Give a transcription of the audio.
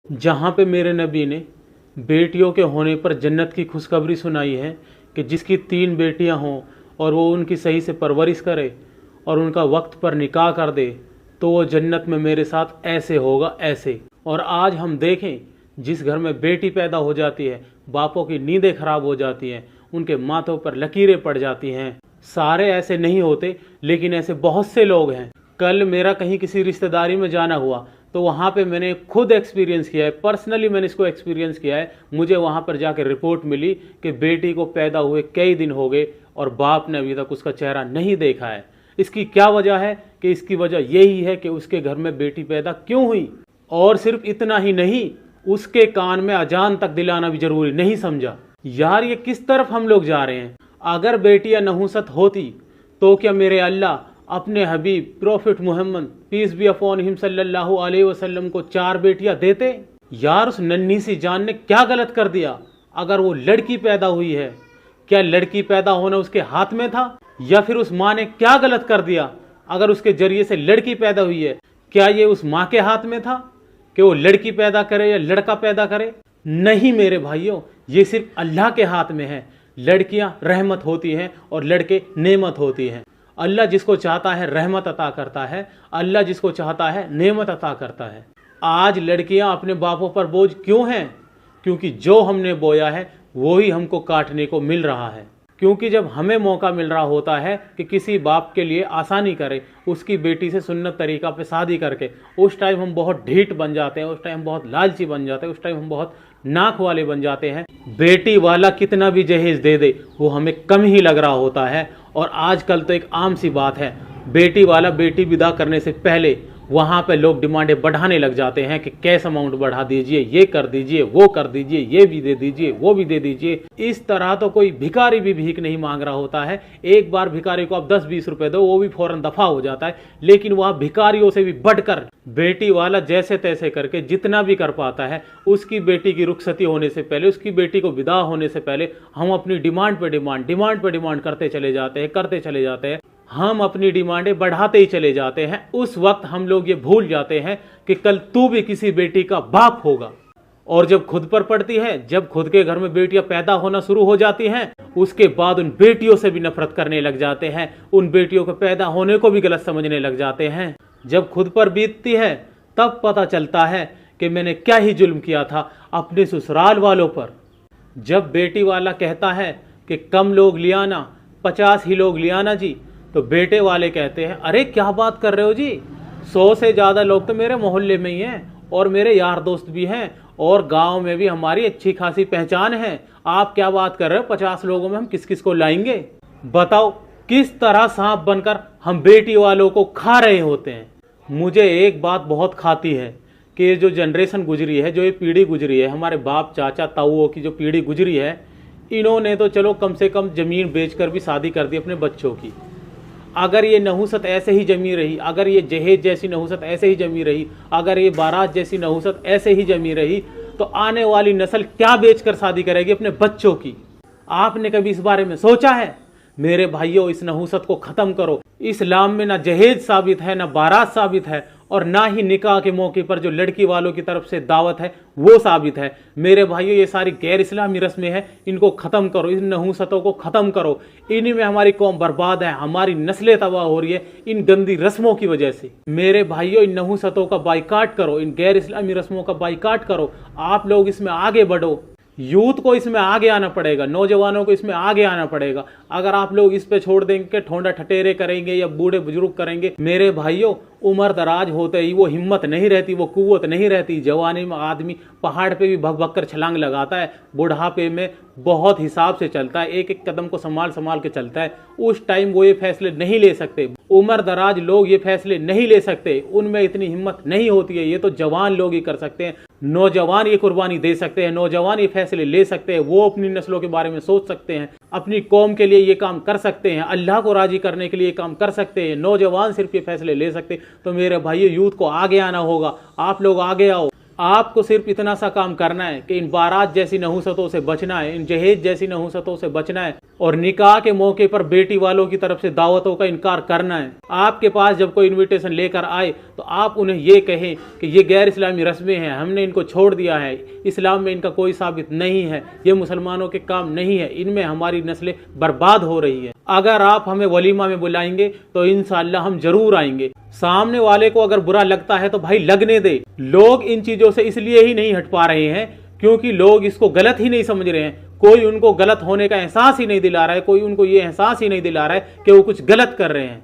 जहाँ पे मेरे नबी ने बेटियों के होने पर जन्नत की खुशखबरी सुनाई है कि जिसकी 3 बेटियाँ हों और वो उनकी सही से परवरिश करे और उनका वक्त पर निकाह कर दे तो वो जन्नत में मेरे साथ ऐसे होगा ऐसे। और आज हम देखें जिस घर में बेटी पैदा हो जाती है बापों की नींदें खराब हो जाती हैं, उनके माथों पर लकीरें पड़ जाती हैं। सारे ऐसे नहीं होते लेकिन ऐसे बहुत से लोग हैं। कल मेरा कहीं किसी रिश्तेदारी में जाना हुआ तो वहाँ पे मैंने खुद एक्सपीरियंस किया है, पर्सनली मैंने इसको एक्सपीरियंस किया है। मुझे वहाँ पर जाकर रिपोर्ट मिली कि बेटी को पैदा हुए कई दिन हो गए और बाप ने अभी तक उसका चेहरा नहीं देखा है। इसकी क्या वजह है कि इसकी वजह यही है कि उसके घर में बेटी पैदा क्यों हुई। और सिर्फ इतना ही नहीं, उसके कान में अजान तक दिलाना भी जरूरी नहीं समझा। यार ये किस तरफ हम लोग जा रहे हैं। अगर बेटियां नहुसत होती तो क्या मेरे अल्लाह अपने हबीब prophet Muhammad peace be upon him सल्लल्लाहु अलैहि वसल्लम को 4 बेटियां देते। यार उस नन्ही सी जान ने क्या गलत कर दिया। अगर वो लड़की पैदा हुई है, क्या लड़की पैदा होना उसके हाथ में था, या फिर उस माँ ने क्या गलत कर दिया अगर उसके जरिए से लड़की पैदा हुई है। क्या ये उस माँ के हाथ में था कि वो लड़की पैदा करे या लड़का पैदा करे? नहीं मेरे भाइयों, ये सिर्फ अल्लाह के हाथ में है। लड़कियां रहमत होती हैं और लड़के नेमत होती हैं। अल्लाह जिसको चाहता है रहमत अता करता है, अल्लाह जिसको चाहता है नेमत अता करता है। आज लड़कियां अपने बापों पर बोझ क्यों हैं? क्योंकि जो हमने बोया है वो ही हमको काटने को मिल रहा है। क्योंकि जब हमें मौका मिल रहा होता है कि किसी बाप के लिए आसानी करे उसकी बेटी से सुन्नत तरीका पे शादी करके, उस टाइम हम बहुत ढीठ बन जाते हैं, उस टाइम बहुत लालची बन जाते हैं, उस टाइम हम बहुत नाक वाले बन जाते हैं। बेटी वाला कितना भी जहेज दे दे वो हमें कम ही लग रहा होता है। और आजकल तो एक आम सी बात है, बेटी वाला बेटी विदा करने से पहले वहाँ पे लोग डिमांडें बढ़ाने लग जाते हैं कि कैश अमाउंट बढ़ा दीजिए, ये कर दीजिए, वो कर दीजिए, ये भी दे दीजिए, वो भी दे दीजिए। इस तरह तो कोई भिखारी भी भीख नहीं मांग रहा होता है। एक बार भिखारी को आप 10-20 रुपए दो वो भी फौरन दफा हो जाता है। लेकिन वह भिखारियों से भी बढ़कर बेटी वाला जैसे तैसे करके जितना भी कर पाता है, उसकी बेटी की रुखसती होने से पहले, उसकी बेटी को विदा होने से पहले हम अपनी डिमांड पे डिमांड करते चले जाते हैं। हम अपनी डिमांडें बढ़ाते ही चले जाते हैं। उस वक्त हम लोग ये भूल जाते हैं कि कल तू भी किसी बेटी का बाप होगा। और जब खुद पर पड़ती है, जब खुद के घर में बेटियां पैदा होना शुरू हो जाती हैं, उसके बाद उन बेटियों से भी नफरत करने लग जाते हैं, उन बेटियों को पैदा होने को भी गलत समझने लग जाते हैं। जब खुद पर बीतती है तब पता चलता है कि मैंने क्या ही जुल्म किया था अपने ससुराल वालों पर। जब बेटी वाला कहता है कि कम लोग ले आना, 50 ही लोग ले आना जी, तो बेटे वाले कहते हैं अरे क्या बात कर रहे हो जी, 100 से ज़्यादा लोग तो मेरे मोहल्ले में ही हैं और मेरे यार दोस्त भी हैं और गांव में भी हमारी अच्छी खासी पहचान है। आप क्या बात कर रहे हो, 50 लोगों में हम किस किस को लाएंगे? बताओ किस तरह सांप बनकर हम बेटी वालों को खा रहे होते हैं। मुझे एक बात बहुत खाती है कि ये जो जनरेशन गुजरी है, जो ये पीढ़ी गुजरी है, हमारे बाप चाचा ताऊओं की जो पीढ़ी गुजरी है, इन्होंने तो चलो कम से कम ज़मीन बेचकर भी शादी कर दी अपने बच्चों की। अगर ये नहुसत ऐसे ही जमी रही, अगर ये जहेज जैसी नहुसत ऐसे ही जमी रही, अगर ये बारात जैसी नहुसत ऐसे ही जमी रही, तो आने वाली नस्ल क्या बेचकर शादी करेगी अपने बच्चों की? आपने कभी इस बारे में सोचा है? मेरे भाइयों, इस नहुसत को ख़त्म करो। इस्लाम में ना जहेज साबित है, ना बारात साबित है, और ना ही निकाह के मौके पर जो लड़की वालों की तरफ से दावत है वो साबित है। मेरे भाइयों, ये सारी गैर इस्लामी रस्में हैं, इनको ख़त्म करो, इन नहुसतों को ख़त्म करो। इन्हीं में हमारी कौम बर्बाद है, हमारी नस्लें तबाह हो रही है इन गंदी रस्मों की वजह से। मेरे भाइयों, इन नहुसतों का बाइकाट करो, इन गैर इस्लामी रस्मों का बाइकाट करो। आप लोग इसमें आगे बढ़ो, यूथ को इसमें आगे आना पड़ेगा, नौजवानों को इसमें आगे आना पड़ेगा। अगर आप लोग इस पे छोड़ देंगे, ठोंडा ठटेरे करेंगे या बूढ़े बुजुर्ग करेंगे, मेरे भाइयों उम्र दराज होते ही वो हिम्मत नहीं रहती, वो कुव्वत नहीं रहती। जवानी में आदमी पहाड़ पे भी भग भग कर छलांग लगाता है, बुढ़ापे में बहुत हिसाब से चलता है, एक एक कदम को संभाल संभाल के चलता है। उस टाइम वो ये फैसले नहीं ले सकते। उम्र दराज लोग ये फैसले नहीं ले सकते, उनमें इतनी हिम्मत नहीं होती है। ये तो जवान लोग ही कर सकते हैं, नौजवान ये कुर्बानी दे सकते हैं, नौजवान ये फैसले ले सकते हैं। वो अपनी नस्लों के बारे में सोच सकते हैं, अपनी कौम के लिए ये काम कर सकते हैं, अल्लाह को राजी करने के लिए काम कर सकते हैं। नौजवान सिर्फ ये फैसले ले सकते हैं। तो मेरे भाइयों, यूथ को आगे आना होगा। आप लोग आगे आओ, आपको सिर्फ इतना सा काम करना है कि इन बारात जैसी नहुसतों से बचना है, इन जहेज जैसी नहुसतों से बचना है और निकाह के मौके पर बेटी वालों की तरफ से दावतों का इनकार करना है। आपके पास जब कोई इनविटेशन लेकर आए तो आप उन्हें ये कहें कि ये गैर इस्लामी रस्में हैं, हमने इनको छोड़ दिया है, इस्लाम में इनका कोई साबित नहीं है, ये मुसलमानों के काम नहीं है, इनमें हमारी नस्लें बर्बाद हो रही है। अगर आप हमें वलीमा में बुलाएंगे तो इंशाअल्लाह हम जरूर आएंगे। सामने वाले को अगर बुरा लगता है तो भाई लगने दे। लोग इन चीजों से इसलिए ही नहीं हट पा रहे हैं क्योंकि लोग इसको गलत ही नहीं समझ रहे हैं। कोई उनको गलत होने का एहसास ही नहीं दिला रहा है, कोई उनको ये एहसास ही नहीं दिला रहा है कि वो कुछ गलत कर रहे हैं।